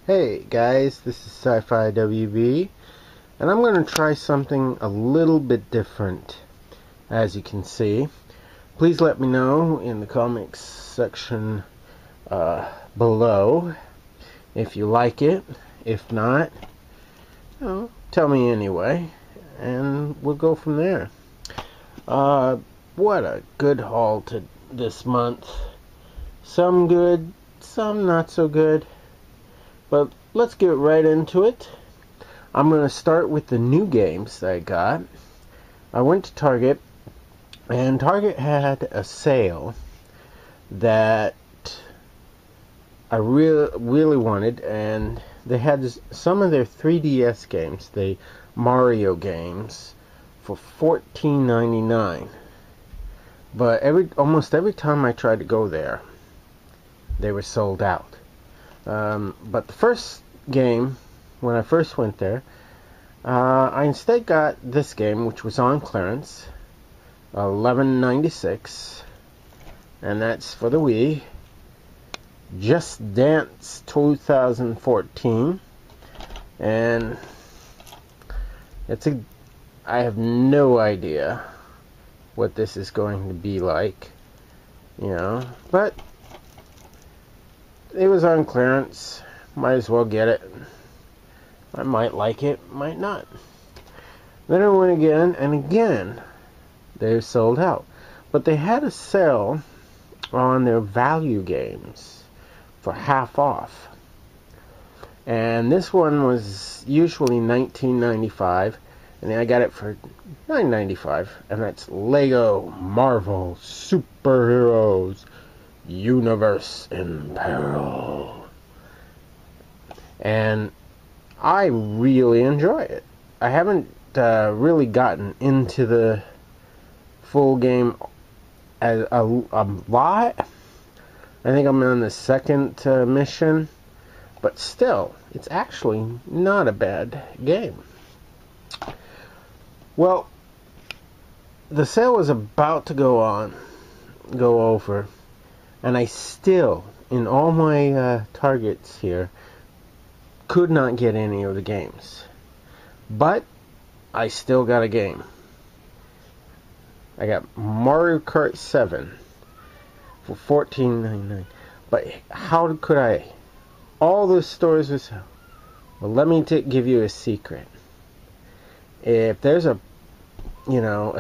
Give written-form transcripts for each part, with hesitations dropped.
Hey guys, this is scifiwb, and I'm going to try something a little bit different. As you can see, please let me know in the comments section below if you like it. If not, tell me anyway, and we'll go from there. What a good haul to this month. Some good, some not so good. But let's get right into it. I'm going to start with the new games that I got. I went to Target, and Target had a sale that I really wanted, and they had some of their 3DS games, the Mario games, for $14.99. But almost every time I tried to go there, they were sold out. But the first game, when I first went there, I instead got this game, which was on clearance, $11.96, and that's for the Wii. Just Dance 2014, and I have no idea what this is going to be like, but it was on clearance. Might as well get it. I might like it, might not. Then I went again, and again, they're sold out. But they had a sale on their value games for half off. And this one was usually $19.95, and I got it for $9.95. And that's Lego Marvel Superheroes Universe in Peril. And I really enjoy it. I haven't really gotten into the full game a lot. I think I'm on the second mission, but still, it's actually not a bad game. Well, the sale was about to go over, and I still, in all my targets here, could not get any of the games. But I still got a game. I got Mario Kart 7 for $14.99. But how could I? All the stores were selling. Well, let me give you a secret. If there's a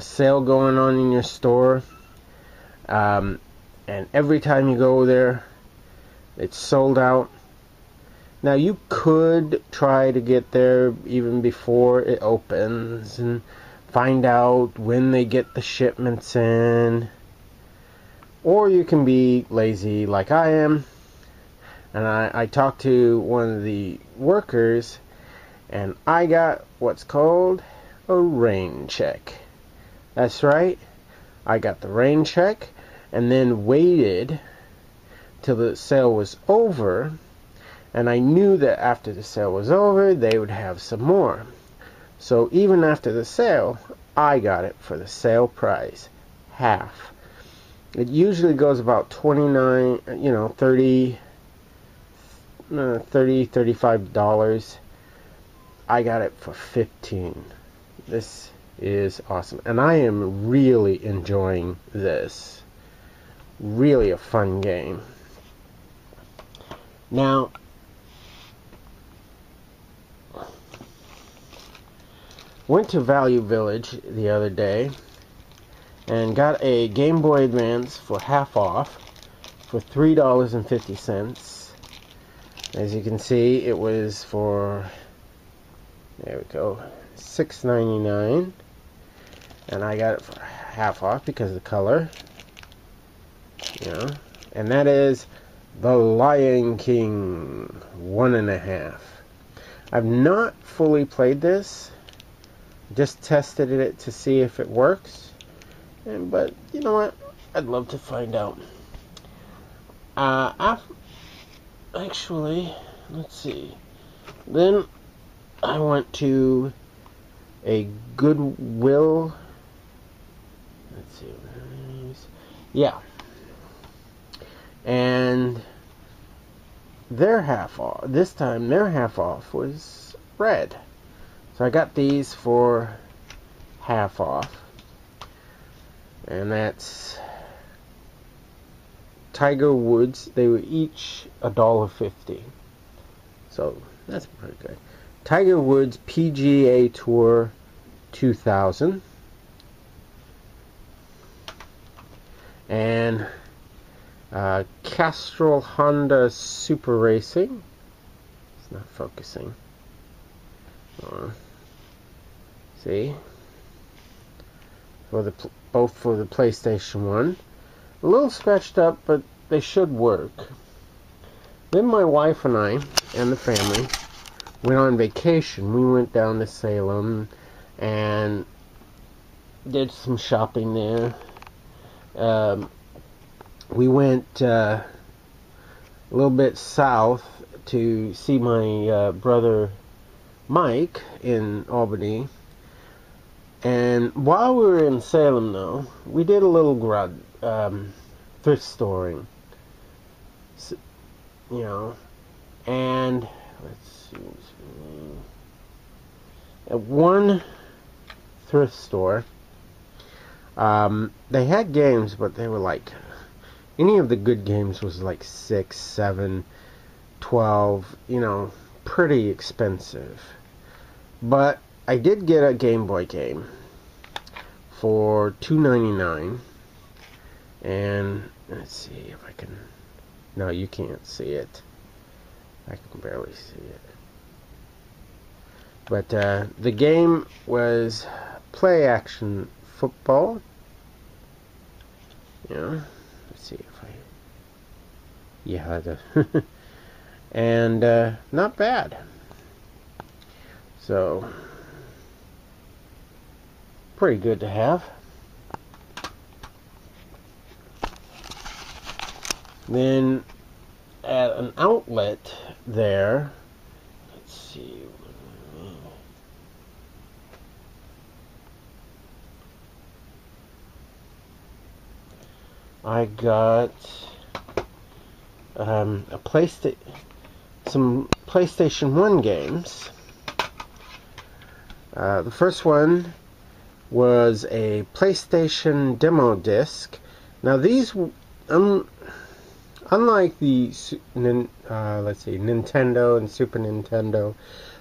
sale going on in your store, and every time you go there, it's sold out. Now, you could try to get there even before it opens and find out when they get the shipments in. Or you can be lazy like I am. And I talked to one of the workers, and I got what's called a rain check. That's right. I got the rain check, and then waited till the sale was over, and I knew that after the sale was over they would have some more. So even after the sale, I got it for the sale price, half. It usually goes about $29, $35. I got it for $15. This is awesome, and I am really enjoying this. Really a fun game. Now, went to Value Village the other day and got a Game Boy Advance for half off for $3.50. As you can see, it was for, there we go, $6.99, and I got it for half off because of the color. And that is The Lion King 1.5. I've not fully played this, just tested it to see if it works, but you know what, I'd love to find out. Actually, let's see, then I went to a Goodwill. Let's see, yeah, and their half off. This time their half off was red. So I got these for half off. And that's Tiger Woods. They were each $1.50. So that's pretty good. Tiger Woods PGA Tour 2000. And Castrol Honda Super Racing. It's not focusing. See? For the both for the PlayStation 1. A little scratched up, but they should work. Then my wife and I and the family went on vacation. We went down to Salem and did some shopping there. We went a little bit south to see my brother Mike in Albany. And while we were in Salem, though, we did a little thrift storing. So, you know, and let's see. At one thrift store, they had games, but they were like, any of the good games was like 6, 7, 12, you know, pretty expensive. But I did get a Game Boy game for $2.99, and let's see if I can. No, you can't see it. I can barely see it. But the game was play action football. Yeah, let's see if I. Yeah, and not bad. So. Pretty good to have. Then at an outlet there, let's see. I got some PlayStation 1 games. The first one was a PlayStation demo disc. Now these, unlike the let's see, Nintendo and Super Nintendo,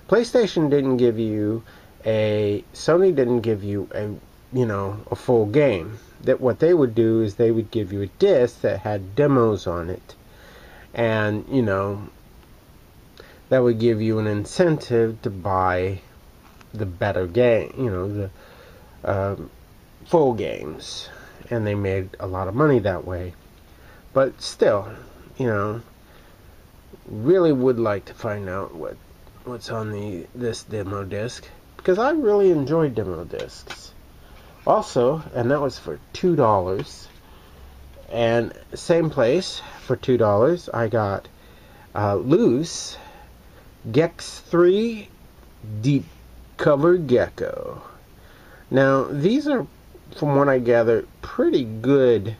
PlayStation didn't give you Sony didn't give you a full game. That what they would do is they would give you a disc that had demos on it, and that would give you an incentive to buy the better game, the full games, and they made a lot of money that way. But still, really would like to find out what's on this demo disc, because I really enjoy demo discs. Also, and that was for $2, and same place for $2 I got Loose Gex 3 Deep Cover Gecko. Now, these are, from what I gather, pretty good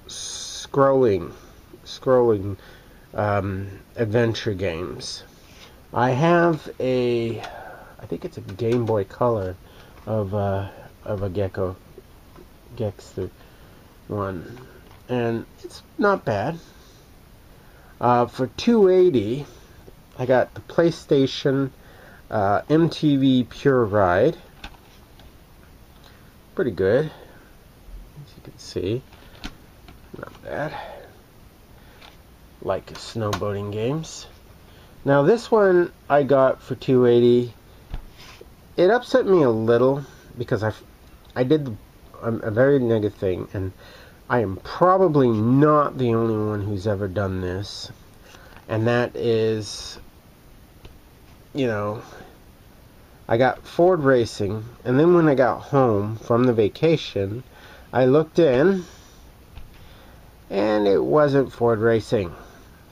scrolling adventure games. I have I think it's a Game Boy Color of a Gecko, Gex 1, and it's not bad. For $2.80, I got the PlayStation MTV Pure Ride. Pretty good, as you can see. Not bad. Like snowboarding games. Now this one I got for $2.80. It upset me a little because I did a very negative thing, and I am probably not the only one who's ever done this. And that is, I got Ford Racing, and then when I got home from the vacation, I looked in, and it wasn't Ford Racing.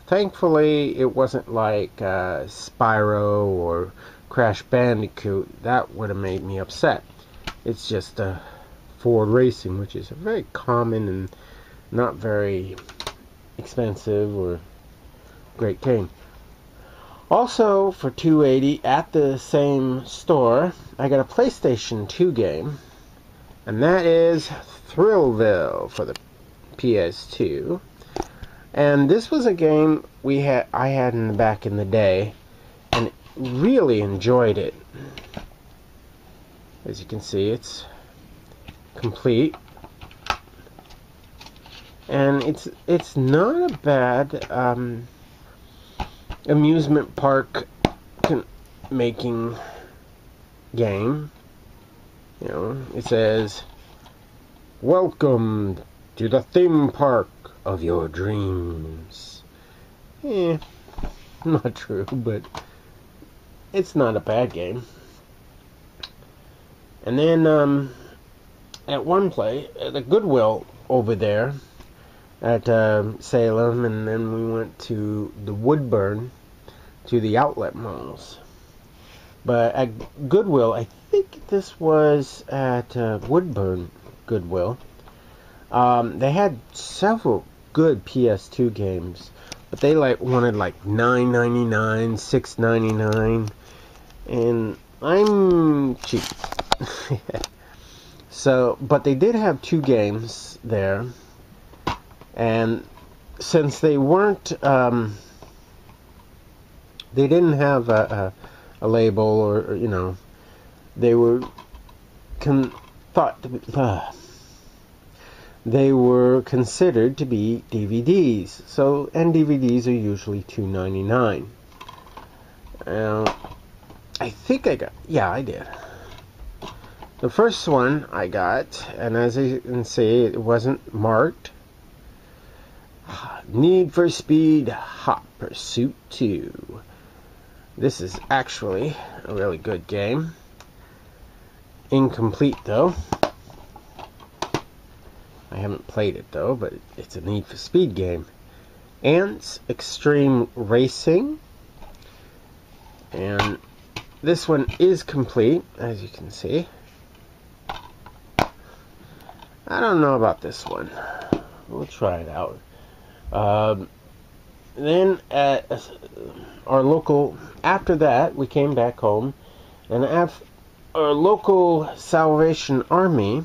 Thankfully, it wasn't like Spyro or Crash Bandicoot. That would have made me upset. It's just Ford Racing, which is a very common and not very expensive or Great game. Also, for $2.80 at the same store, I got a PlayStation 2 game, and that is Thrillville for the PS2. And this was a game I had in the back in the day, and really enjoyed it. As you can see, it's complete, and it's not a bad amusement park making game. You know, it says, "Welcome to the theme park of your dreams." Not true, but it's not a bad game. And then at one place, at the Goodwill over there at Salem, and then we went to the Woodburn, to the outlet malls. But at Goodwill, I think this was at Woodburn Goodwill, they had several good PS2 games, but they wanted like $9.99, $6.99, and I'm cheap. So, but they did have 2 games there, and since they weren't, they didn't have a label, or you know, they were they were considered to be DVDs. So, and DVDs are usually $2.99. I think I got, yeah, I did. The first one I got, and as you can see, it wasn't marked. Need for Speed Hot Pursuit 2. This is actually a really good game. Incomplete though. I haven't played it though, but it's a Need for Speed game. Ants Extreme Racing. And this one is complete, as you can see. I don't know about this one. We'll try it out. Then at our local, after that, we came back home, and at our local Salvation Army,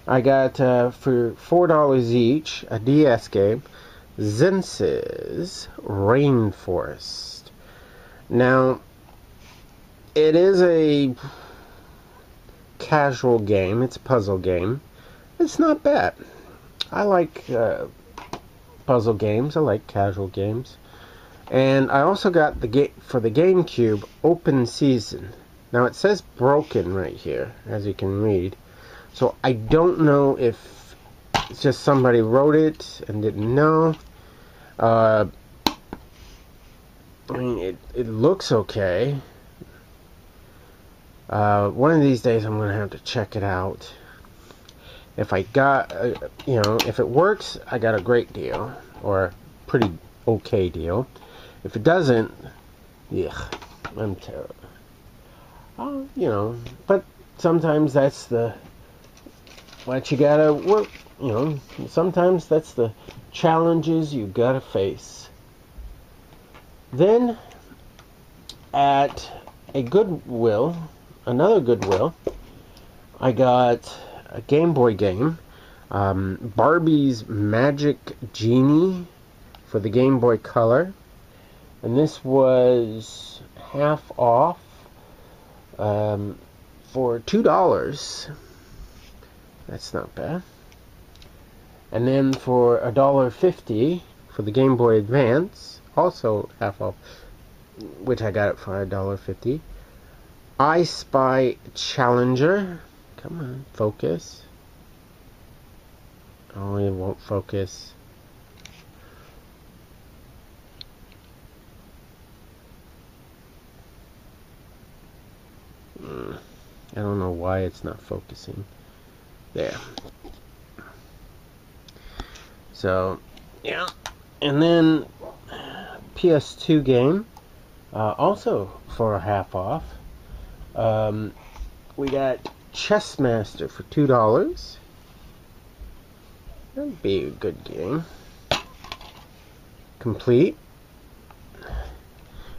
I got for $4 each a DS game, Zence's Rainforest. Now, it is a casual game. It's a puzzle game. It's not bad. I like puzzle games. I like casual games. And I also got for the GameCube, Open Season. Now it says broken right here, as you can read. So I don't know if it's just somebody wrote it and didn't know. I mean, it looks okay. One of these days I'm going to have to check it out. If I got, you know, if it works, I got a great deal, or a pretty okay deal. If it doesn't, yeah, I'm terrible. You know, but sometimes that's what you gotta work, you know, sometimes that's the challenges you gotta face. Then, at a Goodwill, another Goodwill, I got a Game Boy game, Barbie's Magic Genie for the Game Boy Color, and this was half off for $2. That's not bad. And then for $1.50 for the Game Boy Advance, also half off, which I got it for $1.50. I Spy Challenger. Come on, focus. Oh, it won't focus. I don't know why it's not focusing. There. So, yeah. And then PS2 game, also for half off. We got Chess Master for $2. That'd be a good game. Complete.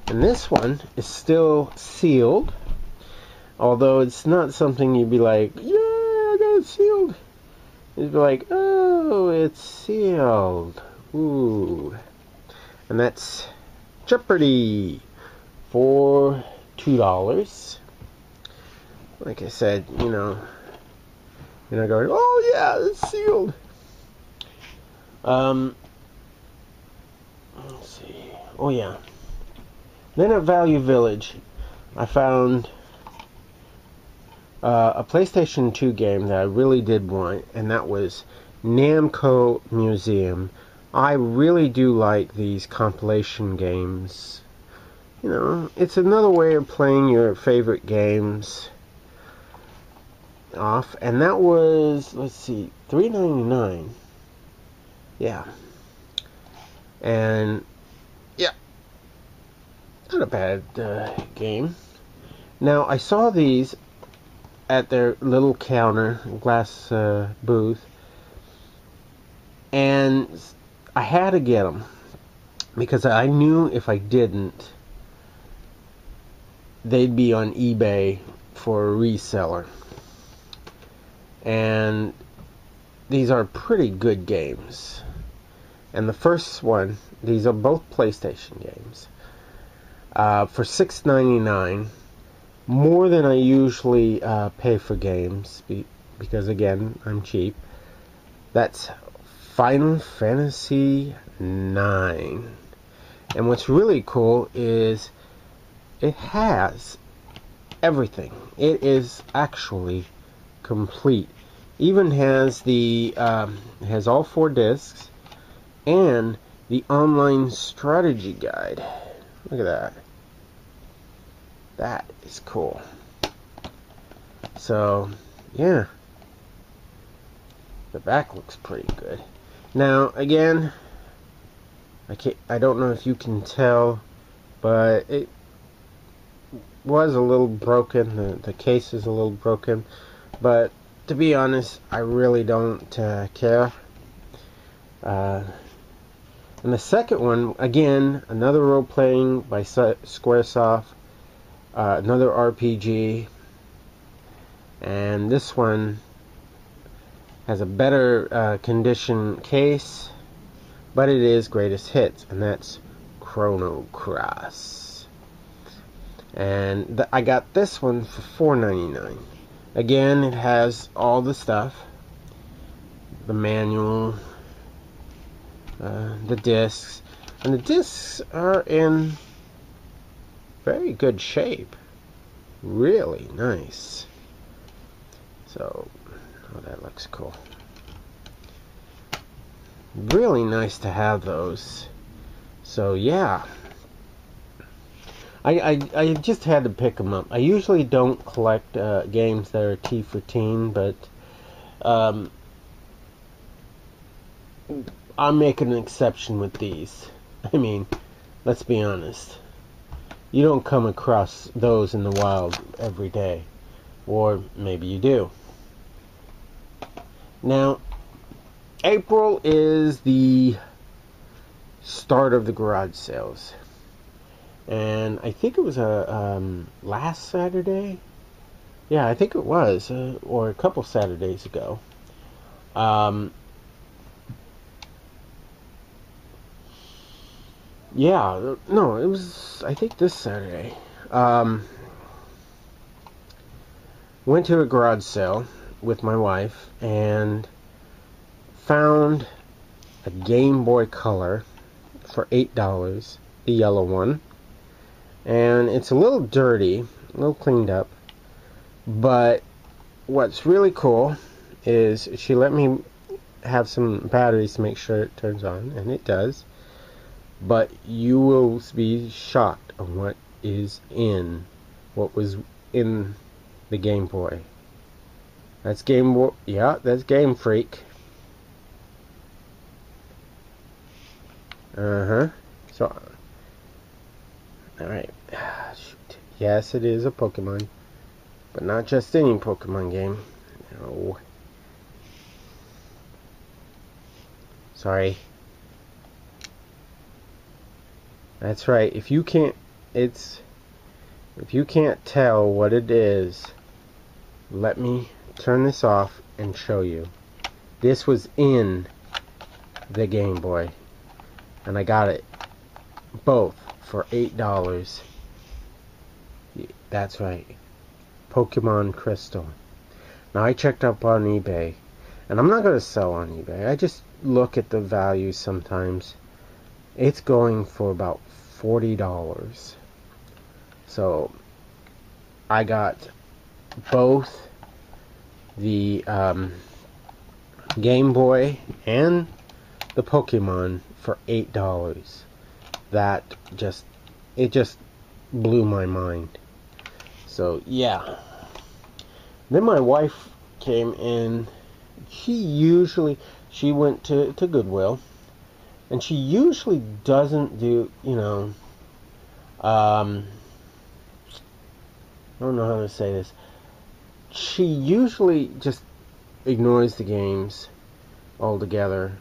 And this one is still sealed, although it's not something you'd be like, yeah, I got it sealed. You'd be like, oh, it's sealed. Ooh. And that's Jeopardy for $2. Like I said, you know, you're not going, oh yeah, it's sealed. Let's see. Oh yeah. Then at Value Village, I found a PlayStation 2 game that I really did want, and that was Namco Museum. I really do like these compilation games. You know, it's another way of playing your favorite games off, and that was, let's see, $3.99. Yeah. And yeah, not a bad game. Now, I saw these at their little counter, glass booth, and I had to get them because I knew if I didn't, they'd be on eBay for a reseller. And these are pretty good games. And the first one, these are both PlayStation games, for $6.99, more than I usually pay for games, because again, I'm cheap. That's Final Fantasy IX. And what's really cool is it has everything. It is actually complete. Even has the has all 4 discs and the online strategy guide. Look at that. That is cool. So, yeah. The back looks pretty good. Now, again, I don't know if you can tell, but it was a little broken. The case is a little broken. But, to be honest, I really don't care. And the second one, again, another role-playing by Squaresoft, another RPG, and this one has a better condition case, but it is greatest hits, and that's Chrono Cross. And I got this one for $4.99. Again, it has all the stuff, the manual, the discs, and the discs are in very good shape. Really nice. So, oh, that looks cool. Really nice to have those. So yeah, I just had to pick them up. I usually don't collect games that are T for teen, but I'm making an exception with these. I mean, let's be honest. You don't come across those in the wild every day. Or maybe you do. Now, April is the start of the garage sales. And I think it was last Saturday. Yeah, I think it was. Or a couple Saturdays ago. Yeah, no, it was, I think, this Saturday. Went to a garage sale with my wife and found a Game Boy Color for $8, the yellow one. And it's a little dirty, a little cleaned up. But what's really cool is she let me have some batteries to make sure it turns on, and it does. But you will be shocked on what was in the Game Boy. That's Game Boy. Yeah, that's Game Freak. So, alright. Shoot. Yes, it is a Pokemon. But not just any Pokemon game. No. Sorry. That's right. If It's, if you can't tell what it is, let me turn this off and show you. This was in the Game Boy, and I got it both for $8. That's right, Pokemon Crystal. Now I checked up on eBay, and I'm not going to sell on eBay. I just look at the value sometimes. It's going for about $40. So I got both the Game Boy and the Pokemon for $8. That just blew my mind. So yeah. Then my wife came in. She went to Goodwill, and she usually doesn't do, I don't know how to say this. She usually just ignores the games altogether.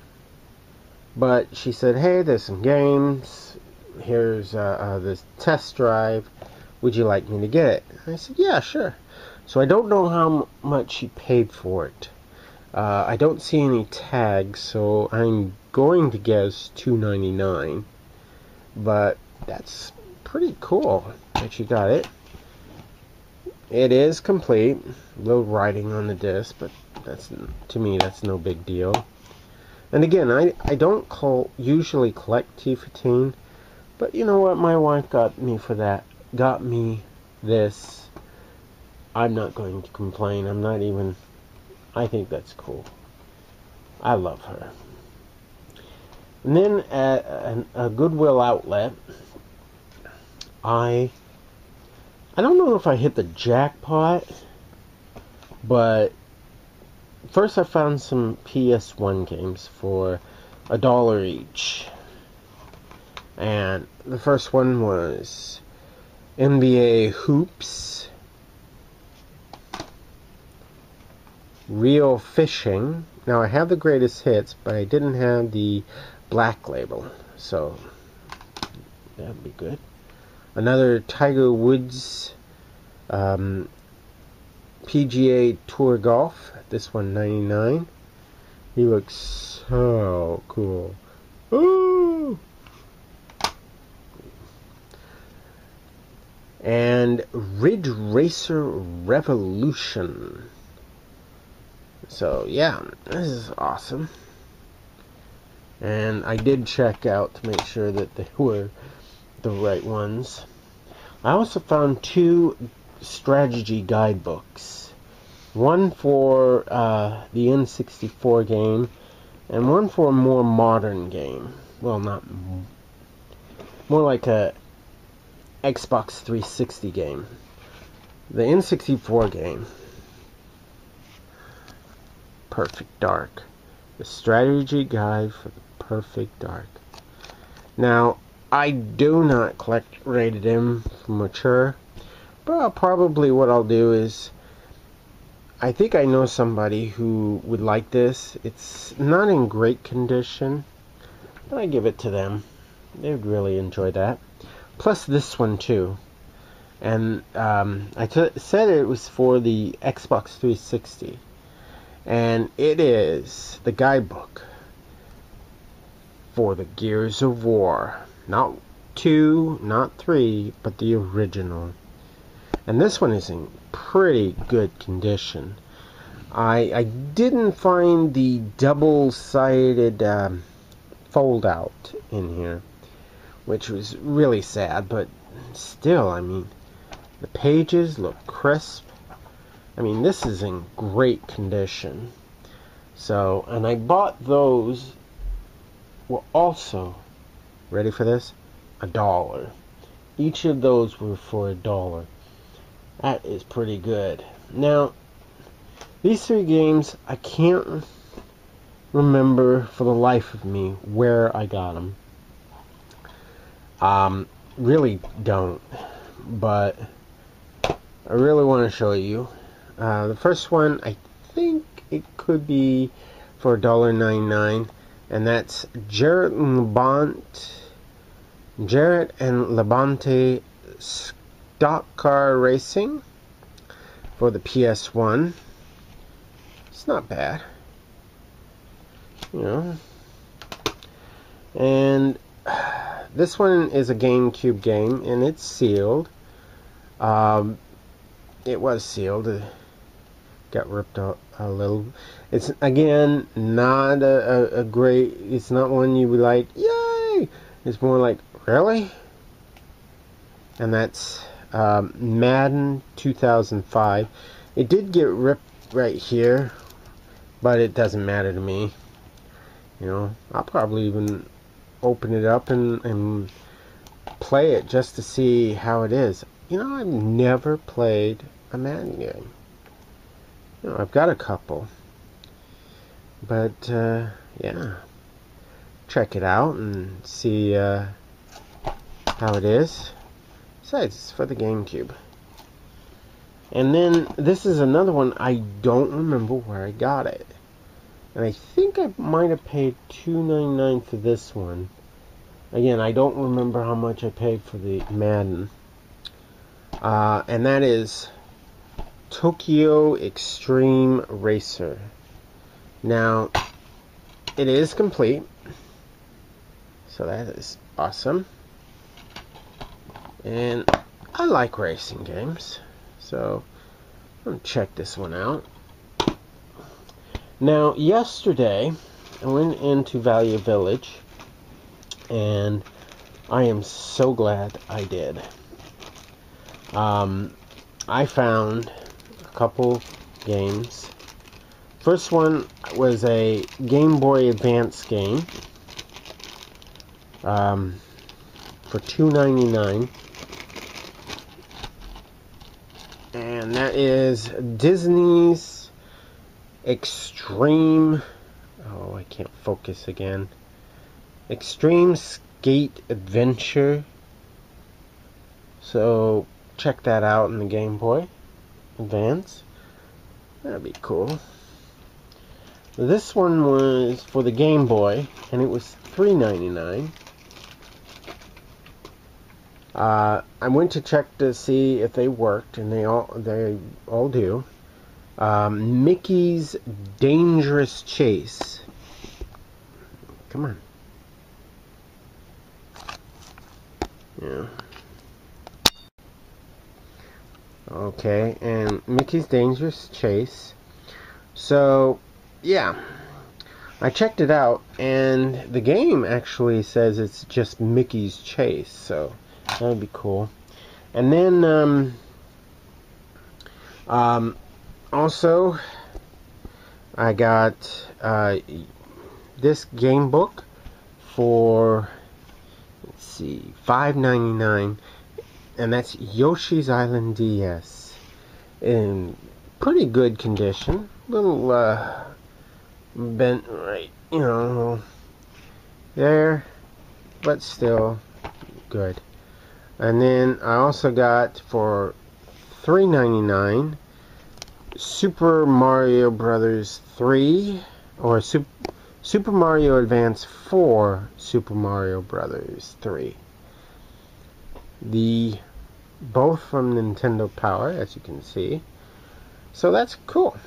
But she said, hey, there's some games. Here's this test drive. Would you like me to get it? I said, yeah, sure. So I don't know how much she paid for it. I don't see any tags, so I'm going to guess $2.99. But that's pretty cool that she got it. It is complete. A little writing on the disc, but to me that's no big deal. And again, I don't usually collect T15, but you know what? My wife got me for that. Got me this. I'm not going to complain. I think that's cool. I love her. And then at a Goodwill outlet, I don't know if I hit the jackpot, but first I found some PS1 games for $1 each. And the first one was NBA Hoops, Real Fishing. Now I have the greatest hits, but I didn't have the black label, so that'd be good. Another Tiger Woods PGA Tour Golf. This one $99. He looks so cool. Ooh! And Ridge Racer Revolution. So yeah, this is awesome. And I did check out to make sure that they were the right ones. I also found 2 strategy guidebooks. One for the N64 game, and one for a more modern game. Well, not more like a Xbox 360 game. The N64 game, Perfect Dark. The strategy guide for the Perfect Dark. Now, I do not collect rated M for mature, but probably what I'll do is, I think I know somebody who would like this. It's not in great condition, but I give it to them. They would really enjoy that. Plus this one too. And I said it was for the Xbox 360. And it is the guidebook for the Gears of War. Not 2, not 3, but the original. And this one is in pretty good condition. I didn't find the double-sided fold-out in here, which was really sad, but still, I mean, the pages look crisp. I mean, this is in great condition. So, and I bought those, were also, ready for this? $1. Each of those were for $1. That is pretty good. Now, these 3 games, I can't remember for the life of me where I got them. Really don't, but I really want to show you. The first one, I think it could be for $1.99, and that's Jarrett and Labonte Stock Car Racing for the PS1. It's not bad, you know. And this one is a GameCube game, and it's sealed. It was sealed. It got ripped out a little. It's, again, not a great... It's not one you would like, yay! It's more like, really? And that's Madden 2005. It did get ripped right here, but it doesn't matter to me. You know, I'll probably even open it up and play it just to see how it is. You know, I've never played a Madden game. You know, I've got a couple, but yeah, check it out and see how it is. Besides, it's for the GameCube. And then this is another one. I don't remember where I got it, and I think I might have paid $2.99 for this one. Again, I don't remember how much I paid for the Madden. And that is Tokyo Extreme Racer. Now, it is complete, so that is awesome. And I like racing games, so I'm going to check this one out. Now, yesterday, I went into Value Village, and I am so glad I did. I found a couple games. First one was a Game Boy Advance game for $2.99. And that is Disney's Extreme... Oh, I can't focus again. Extreme Skate Adventure. So, check that out in the Game Boy Advance. That'd be cool. This one was for the Game Boy, and it was $3.99. I went to check to see if they worked, and they all do. Mickey's Dangerous Chase. Come on. Yeah. Okay, and Mickey's Dangerous Chase. So, yeah. I checked it out, and the game actually says it's just Mickey's Chase, so that would be cool. And then, also, I got this game book for, let's see, $5.99, and that's Yoshi's Island DS, in pretty good condition. Little bent right, you know, there, but still good. And then I also got for $3.99 Super Mario Brothers 3, or Super Mario Advance 4 Super Mario Brothers 3. Both from Nintendo Power, as you can see. So that's cool.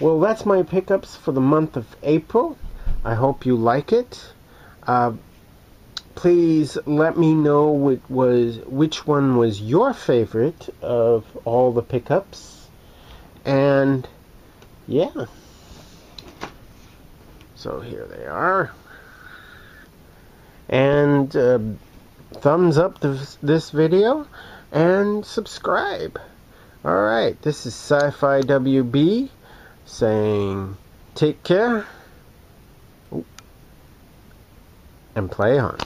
Well, that's my pickups for the month of April. I hope you like it. Please let me know which one was your favorite of all the pickups. And yeah. So here they are. And thumbs up this video and subscribe. Alright, this is scifiwb saying take care and play on.